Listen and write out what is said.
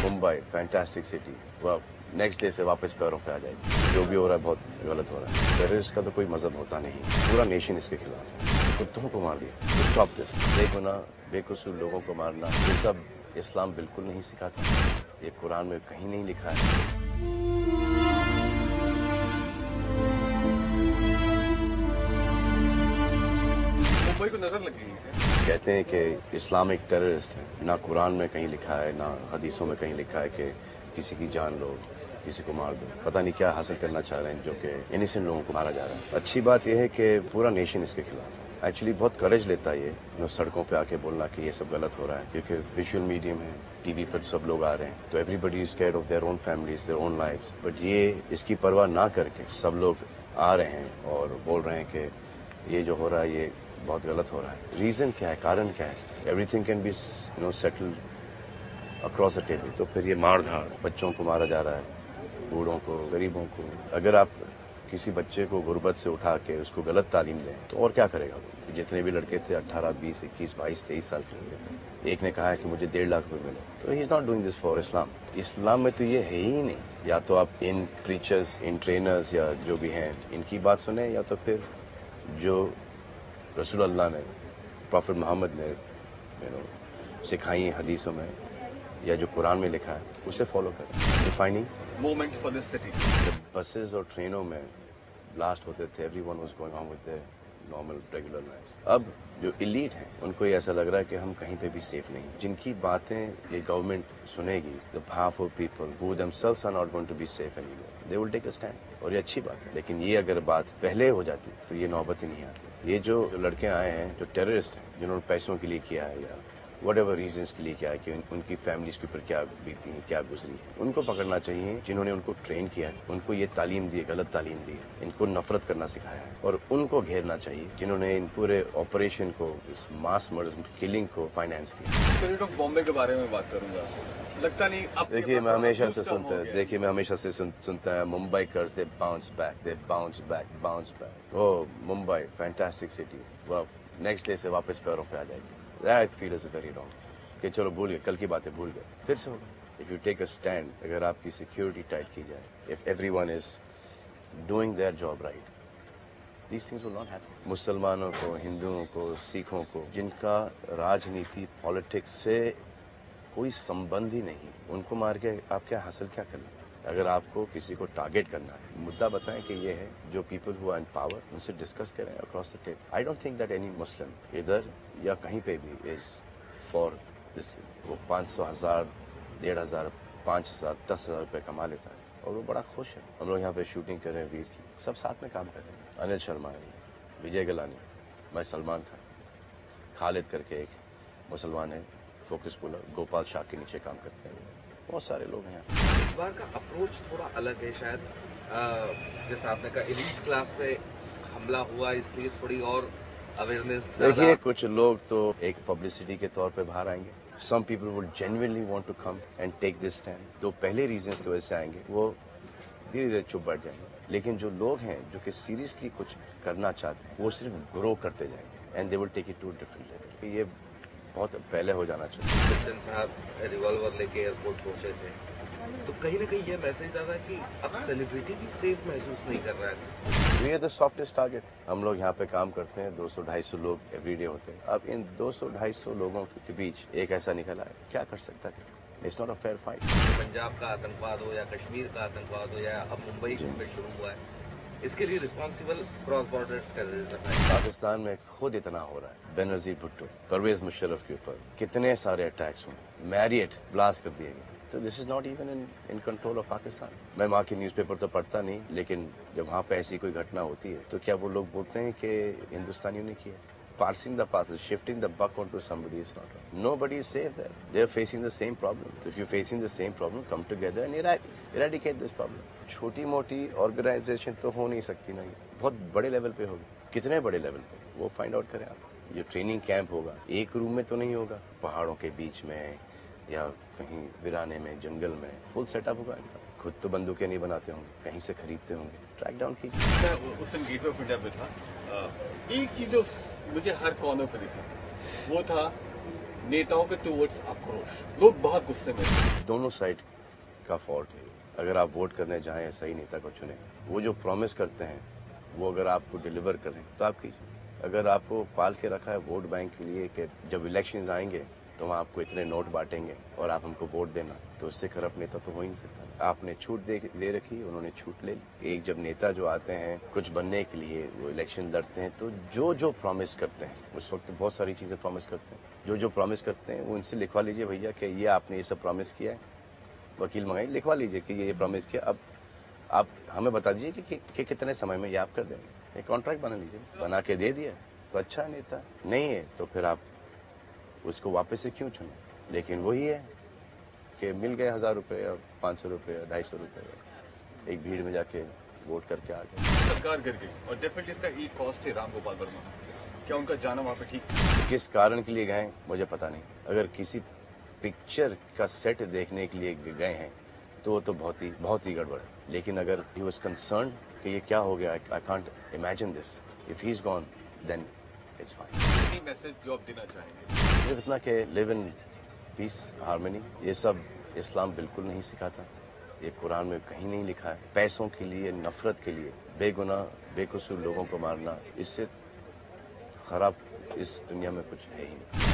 Mumbai fantastic city, वह next day से वापस पैरों पे आ जाएगी। जो भी हो रहा है बहुत गलत हो रहा है। टेररिस्ट का तो कोई मजहब होता नहीं, पूरा नेशन इसके खिलाफ है। कुत्तों को मार दिया, तो स्टॉप दिस। बेगुनाह बेकसूर लोगों को मारना, ये सब इस्लाम बिल्कुल नहीं सिखाता। ये कुरान में कहीं नहीं लिखा है। मुंबई को नजर लग गई है। कहते हैं कि इस्लाम एक टेररिस्ट है। ना कुरान में कहीं लिखा है, ना हदीसों में कहीं लिखा है कि किसी की जान लो, किसी को मार दो। पता नहीं क्या हासिल करना चाह रहे हैं, जो कि इनिसेंट लोगों को मारा जा रहा है। अच्छी बात यह है कि पूरा नेशन इसके खिलाफ है। एक्चुअली बहुत करेज लेता है ये सड़कों पे आके बोलना कि ये सब गलत हो रहा है, क्योंकि विजुअल मीडियम है, टीवी पर सब लोग आ रहे हैं, तो everybody is scared of their own families, their own lives. But ये इसकी परवाह ना करके सब लोग आ रहे हैं और बोल रहे हैं कि ये जो हो रहा है ये बहुत गलत हो रहा है। रीजन क्या है, कारण क्या है इसका? Everything can be settled across the table. तो फिर ये मार धाड़, बच्चों को मारा जा रहा है, बूढ़ों को, गरीबों को। अगर आप किसी बच्चे को गुर्बत से उठा के उसको गलत तालीम दें तो और क्या करेगा वो? जितने भी लड़के थे 18, 20, 21, 22, 23 साल के लड़के, एक ने कहा है कि मुझे 1.5 लाख रुपए मिले, तो he is not doing this for Islam. इस्लाम में तो ये है ही नहीं। या तो आप इन प्रीचर्स, इन ट्रेनर्स या जो भी हैं इनकी बात सुने, या तो फिर जो रसूल अल्लाह ने, प्रॉफिट मोहम्मद ने सिखाई हदीसों में या जो कुरान में लिखा है उसे फॉलो करें। Defining moment for this city. जब बसेस और ट्रेनों में ब्लास्ट होते थे, everyone was going on with their normal regular lives. अब जो इलीट हैं उनको ये ऐसा लग रहा है कि हम कहीं पे भी सेफ नहीं। जिनकी बातें ये गवर्नमेंट सुनेगी, the powerful people who themselves are not going to be safe anymore, they will take a stand. और ये अच्छी बात है, लेकिन ये अगर बात पहले हो जाती तो ये नौबत ही नहीं आती। ये जो लड़के आए हैं जो टेररिस्ट हैं, जिन्होंने पैसों के लिए किया है या whatever reasons के लिए क्या है कि उनकी फैमिलीज के ऊपर क्या बीती है, क्या गुजरी है, उनको पकड़ना चाहिए। जिन्होंने उनको ट्रेन किया है, उनको ये तालीम दी है, गलत तालीम दी है, इनको नफरत करना सिखाया है, और उनको घेरना चाहिए जिन्होंने इन पूरे ऑपरेशन को, इस मास मर्डर किलिंग को फाइनेंस किया। स्पिरिट ऑफ बॉम्बे के बारे में बात करूंगा, लगता नहीं अब देखिए मैं हमेशा से सुनता है Mumbaikars, they bounce back. Oh Mumbai fantastic city, वाह, नेक्स्ट डे से वापस पैरों पे आ जाएगी। That feel is very wrong. कि चलो भूल गए, कल की बातें भूल गए, फिर से होगा। If you take a stand, अगर आपकी सिक्योरिटी टाइट की जाए, if everyone is doing their job right, these things will not happen. मुसलमानों को, हिंदुओं को, सिखों को, जिनका राजनीति, पॉलिटिक्स से कोई संबंध ही नहीं, उनको मार के आप क्या हासिल क्या करना? अगर आपको किसी को टारगेट करना है, मुद्दा बताएं कि ये है, जो people who are in power उनसे डिस्कस करें across the table. I don't think that any Muslim इधर या कहीं पे भी इज फॉर दिस। वो 500, 1000, 1500, 5000, 10,000 रुपये कमा लेता है और वो बड़ा खुश है। हम लोग यहाँ पे शूटिंग कर रहे हैं वीर की, सब साथ में काम कर रहे हैं। अनिल शर्मा है, विजय गलानी, मैं सलमान खान, खालिद करके एक मुसलमान है, फोकस पुलर, गोपाल शाह के नीचे काम करते हैं, बहुत सारे लोग हैं। इस बार का अप्रोच थोड़ा अलग है शायद, जैसे आपने कहा एलीट क्लास पे हमला हुआ, इसलिए थोड़ी और अवेयरनेस। देखिए कुछ लोग तो एक पब्लिसिटी के तौर पे बाहर आएंगे, some people would genuinely want to come and take this stand. तो पहले रीजंस की वजह से आएंगे, वो धीरे धीरे चुप बैठ जाएंगे। लेकिन जो लोग हैं जो कि सीरियसली कुछ करना चाहते हैं, वो सिर्फ ग्रो करते जाएंगे and they will take it to different level. ये बहुत पहले हो जाना चाहिए। बच्चन साहब रिवॉल्वर लेके एयरपोर्ट पहुंचे थे, तो कहीं ना कहीं ये मैसेज आता है कि अब सेलिब्रिटी भी सेफ महसूस नहीं कर रहा है। We are the softest target. हम लोग यहाँ पे काम करते हैं, 200-250 लोग एवरीडे होते हैं। अब इन 200-250 लोगों के बीच एक ऐसा निकला है, क्या कर सकता है? It's not a fair fight. Punjab का आतंकवाद हो या कश्मीर का आतंकवाद हो या अब मुंबई में शुरू हुआ है, इसके लिए रिस्पॉन्सिबल क्रॉस बॉर्डर टेररिज्म है। पाकिस्तान में खुद इतना हो रहा है, बेनजीर भुट्टो, परवेज मुशर्रफ के ऊपर कितने सारे अटैक्स हुए, मैरियट ब्लास्ट कर दिए गए। तो this is not even in control of Pakistan. मैं वहाँ की न्यूज़पेपर तो पढ़ता नहीं, लेकिन जब वहाँ पे ऐसी कोई घटना होती है तो क्या वो लोग बोलते हैं कि हिंदुस्तानियों ने किया? Parsing the past, shifting the buck onto somebody is not right. Nobody is safe there. They are facing the same problem. So if you're facing the same problem, come together and eradicate this problem. छोटी मोटी organisation तो हो नहीं सकती ना, ये बहुत बड़े लेवल पे होगी। कितने बड़े लेवल पे, वो फाइंड आउट करें आप। ये ट्रेनिंग कैंप होगा, एक रूम में तो नहीं होगा, पहाड़ों के बीच में या कहीं वीराने में, जंगल में, फुल सेटअप होगा इनका। खुद तो बंदूकें नहीं बनाते होंगे, कहीं से खरीदते होंगे, ट्रैक डाउन कीजिए। मैं उस दिन गेटवे ऑफ इंडिया पे था, एक चीज जो मुझे हर कॉर्नर पे दिखा वो था नेताओं के टूवर्ड्स आक्रोश, लोग बहुत गुस्से में हैं। दोनों साइड का फॉल्ट है। अगर आप वोट करने जाएं सही नेता को चुने, वो जो प्रॉमिस करते हैं वो अगर आपको डिलीवर करें तो आप कीजिए। अगर आपको पाल के रखा है वोट बैंक के लिए कि जब इलेक्शंस आएंगे तो हम आपको इतने नोट बांटेंगे और आप हमको वोट देना, तो उससे खराब नेता तो हो ही नहीं सकता। आपने छूट दे रखी, उन्होंने छूट ले ली। एक जब नेता जो आते हैं कुछ बनने के लिए, वो इलेक्शन लड़ते हैं, तो जो जो प्रॉमिस करते हैं, उस वक्त बहुत सारी चीजें प्रॉमिस करते हैं, जो जो प्रॉमिस करते हैं वो इनसे लिखवा लीजिए भैया कि ये आपने ये सब प्रॉमिस किया है। वकील मंगाई, लिखवा लीजिए कि ये प्रॉमिस किया, अब आप हमें बता दीजिए कि कितने समय में ये आप कर देंगे। एक कॉन्ट्रैक्ट बना लीजिए, बना के दे दिया तो अच्छा है। नेता नहीं है तो फिर आप उसको वापस से क्यों चुने? लेकिन वही है कि मिल गए 1000 रुपये और 500 रुपये और 250 रुपये, एक भीड़ में जाके वोट करके आ गए। सरकार गिर गई और डेफिनेटली इसका ई कॉस्ट है राम गोपाल वर्मा। क्या उनका जाना वहाँ पे ठीक? किस कारण के लिए गए मुझे पता नहीं। अगर किसी पिक्चर का सेट देखने के लिए गए हैं तो वो तो बहुत ही गड़बड़ है। लेकिन अगर ही वॉज कंसर्न कि ये क्या हो गया, I can't imagine this, if he is gone then it's fine. Message जो आप देना चाहेंगे? सिर्फ इतना कि लिव इन पीस, हार्मनी। ये सब इस्लाम बिल्कुल नहीं सिखाता, ये कुरान में कहीं नहीं लिखा है। पैसों के लिए, नफरत के लिए, बेगुनाह बेकसूर लोगों को मारना, इससे खराब इस दुनिया में कुछ है ही नहीं।